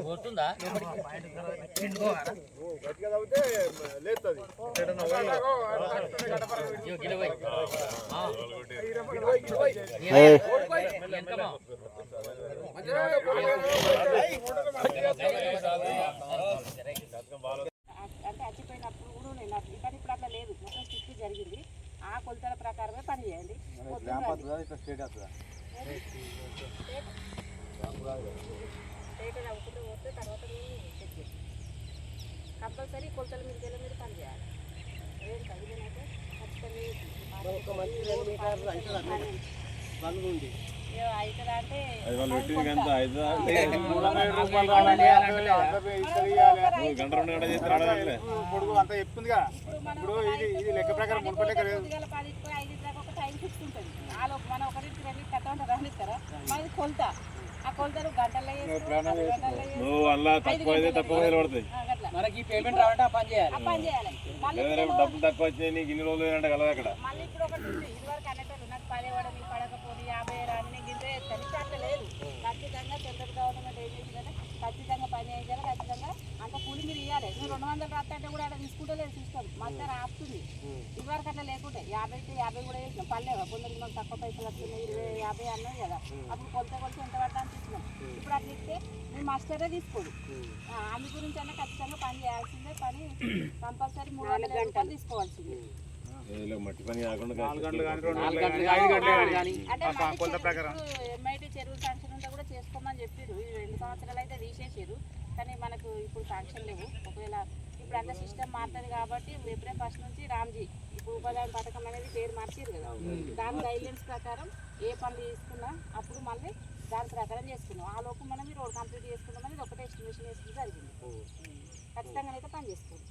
పోతుందా గట్టిగా తాగితే లేస్తుంది. అంటే చచ్చిపోయినప్పుడు కూడా నేను కానీ ఇప్పుడు అట్లా లేదు, మొత్తం స్టిక్ జరిగింది. ఆ కొలతల ప్రకారమే పని చేయండి. పోతే తర్వాత కంపల్సరీ కొలతల మీరు పని చేయాలి. ఇదేనైతే ఖచ్చితంగా అంటే అంతా చెప్తుందిగా. ఇప్పుడు ఇది లెక్క ప్రకారం మునుపటి లెక్క లేదు. 10 5 దాకా ఒక టైం ఫిక్స్ ఉంటుంది. ఆలోపు మనం 1 2 కట్ట ఉంటుంది రానిస్తారా, మాది కొలత. ఆ కొలతలు గంటల్లో మనకి పేమెంట్ రావాలంటే ఆ పని చేయాలి. డబ్బులు తక్కువ వచ్చాయి నీకు ఇన్ని రోజులు అంటే కలవ అక్కడ. మళ్ళీ ఇప్పుడు ఒకటి ఉంది, ఇదివరకు అనేటోళ్ళు నాకు 10 పడని పడకపోని 50 రాని గింజే అట్లా లేదు. ఖచ్చితంగా సెంట్రల్ గవర్నమెంట్ ఏం చేసిందంటే ఖచ్చితంగా పని చేయాలి, ఖచ్చితంగా అంత కూలి మీరు ఇవ్వాలి. మీరు 200 రాస్తే కూడా అక్కడ తీసుకుంటే లేదు సిస్టమ్ మధ్య ఆపుతుంది. ఇదివరకు అట్లా లేకుంటే 50 కూడా వేసినాం. పర్లేదు కొందరికి మనకు తక్కువ పైసలు వస్తున్నాయి, 20 50 అన్నది కదా. అప్పుడు కొలత ఎంత పడతా అని తీసుకున్నాం. ఇప్పుడు అట్లా ఇస్తే మేము మాస్టరే తీసుకోడు. అందు గురించి అన్నా ఖచ్చితంగా పని చేయాల్సిందే. పని కంపల్సరీ 300 గంటలు తీసుకోవాల్సిందే. ఎంఐటీ చెరువు శాంక్షన్ ఉంటే కూడా చేసుకోమని చెప్పారు. 2 సంవత్సరాలు అయితే తీసేసారు, కానీ మనకు ఇప్పుడు శాంక్షన్ లేవు. ఒకవేళ ఇప్పుడు అంత సిస్టమ్ మారుతుంది కాబట్టి ఏప్రిల్ 1 నుంచి రామ్జీ ఇప్పుడు ఉపాధి పథకం అనేది పేరు మార్చారు కదా. దాని గైడ్లైన్స్ ప్రకారం ఏ పనులు తీసుకున్నా అప్పుడు మళ్ళీ దాని ప్రకారం చేసుకున్నాం. ఆ లోపు మనం ఈ రోడ్ కంప్లీట్ చేసుకున్నాం అనేది ఒకటే ఎస్టిమేషన్ వేసుకుంటే జరిగింది. ఖచ్చితంగా అయితే పని చేసుకోండి.